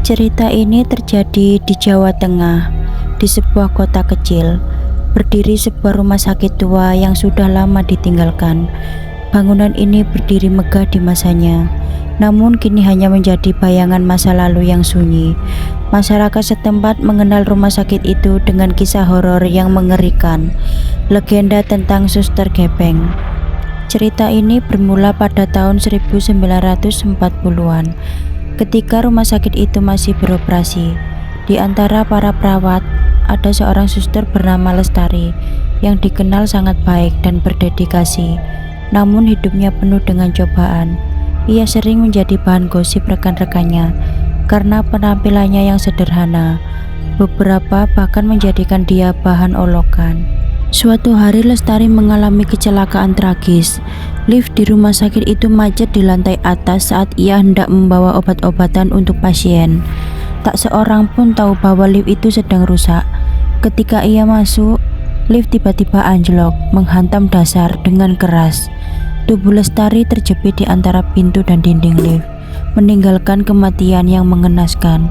Cerita ini terjadi di Jawa Tengah, di sebuah kota kecil. Berdiri sebuah rumah sakit tua yang sudah lama ditinggalkan. Bangunan ini berdiri megah di masanya, namun kini hanya menjadi bayangan masa lalu yang sunyi. Masyarakat setempat mengenal rumah sakit itu dengan kisah horor yang mengerikan, legenda tentang Suster Gepeng. Cerita ini bermula pada tahun 1940-an, ketika rumah sakit itu masih beroperasi. Di antara para perawat, ada seorang suster bernama Lestari yang dikenal sangat baik dan berdedikasi. Namun hidupnya penuh dengan cobaan. Ia sering menjadi bahan gosip rekan-rekannya karena penampilannya yang sederhana. Beberapa bahkan menjadikan dia bahan olokan. Suatu hari Lestari mengalami kecelakaan tragis. Lift di rumah sakit itu macet di lantai atas saat ia hendak membawa obat-obatan untuk pasien. Tak seorang pun tahu bahwa lift itu sedang rusak. Ketika ia masuk, lift tiba-tiba anjlok, menghantam dasar dengan keras. Tubuh Lestari terjepit di antara pintu dan dinding lift, meninggalkan kematian yang mengenaskan.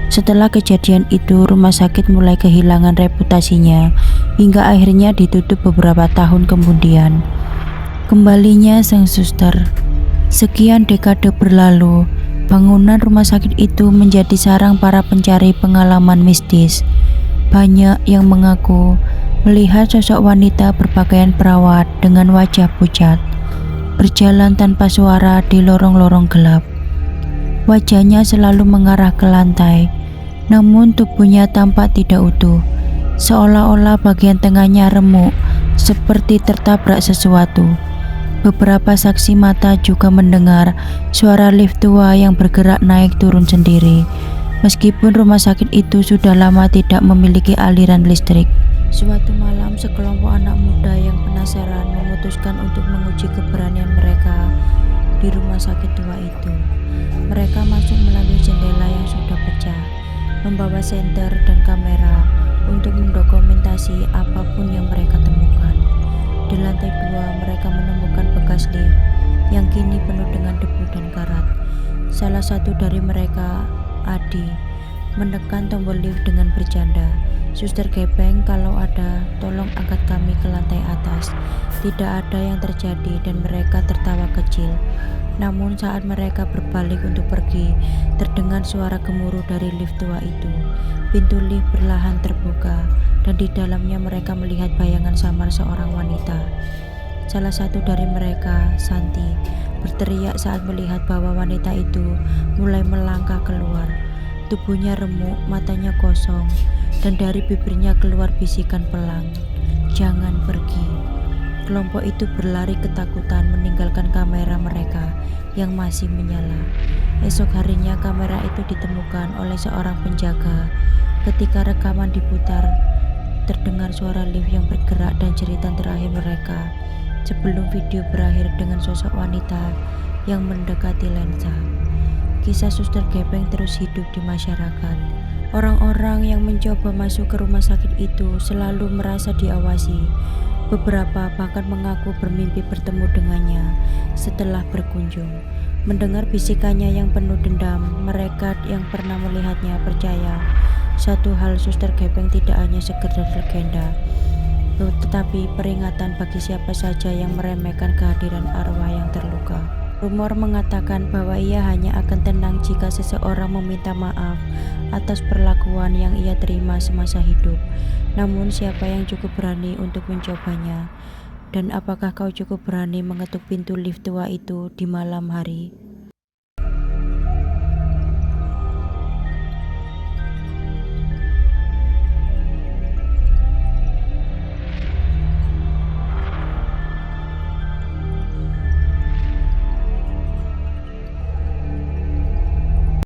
Setelah kejadian itu, rumah sakit mulai kehilangan reputasinya, hingga akhirnya ditutup beberapa tahun kemudian. Kembalinya sang suster. Sekian dekade berlalu, bangunan rumah sakit itu menjadi sarang para pencari pengalaman mistis. Banyak yang mengaku melihat sosok wanita berpakaian perawat dengan wajah pucat, berjalan tanpa suara di lorong-lorong gelap. Wajahnya selalu mengarah ke lantai, namun tubuhnya tampak tidak utuh, seolah-olah bagian tengahnya remuk, seperti tertabrak sesuatu. Beberapa saksi mata juga mendengar suara lift tua yang bergerak naik turun sendiri, meskipun rumah sakit itu sudah lama tidak memiliki aliran listrik. Suatu malam, sekelompok anak muda yang penasaran memutuskan untuk menguji keberanian mereka di rumah sakit tua itu. Mereka masuk melalui jendela yang sudah pecah, membawa senter dan kamera untuk mendokumentasi apapun yang mereka temukan. Di lantai 2, mereka menemukan bekas lift yang kini penuh dengan debu dan karat. Salah satu dari mereka, Adi, menekan tombol lift dengan bercanda, "Suster Gepeng, kalau ada, tolong angkat kami ke lantai atas." Tidak ada yang terjadi dan mereka tertawa kecil. Namun saat mereka berbalik untuk pergi, terdengar suara gemuruh dari lift tua itu. Pintu lift perlahan terbuka, dan di dalamnya mereka melihat bayangan samar seorang wanita. Salah satu dari mereka, Santi, berteriak saat melihat bahwa wanita itu mulai melangkah keluar. Tubuhnya remuk, matanya kosong, dan dari bibirnya keluar bisikan pelang, "Jangan pergi." Kelompok itu berlari ketakutan meninggalkan kamera mereka yang masih menyala. Esok harinya kamera itu ditemukan oleh seorang penjaga. Ketika rekaman diputar, terdengar suara lift yang bergerak dan cerita terakhir mereka sebelum video berakhir dengan sosok wanita yang mendekati lensa. Kisah Suster Gepeng terus hidup di masyarakat. Orang-orang yang mencoba masuk ke rumah sakit itu selalu merasa diawasi. Beberapa bahkan mengaku bermimpi bertemu dengannya setelah berkunjung. Mendengar bisikannya yang penuh dendam, mereka yang pernah melihatnya percaya satu hal, Suster Gepeng tidak hanya sekedar legenda, tetapi peringatan bagi siapa saja yang meremehkan kehadiran arwah yang terluka. Rumor mengatakan bahwa ia hanya akan tenang jika seseorang meminta maaf atas perlakuan yang ia terima semasa hidup. Namun siapa yang cukup berani untuk mencobanya? Dan apakah kau cukup berani mengetuk pintu lift tua itu di malam hari?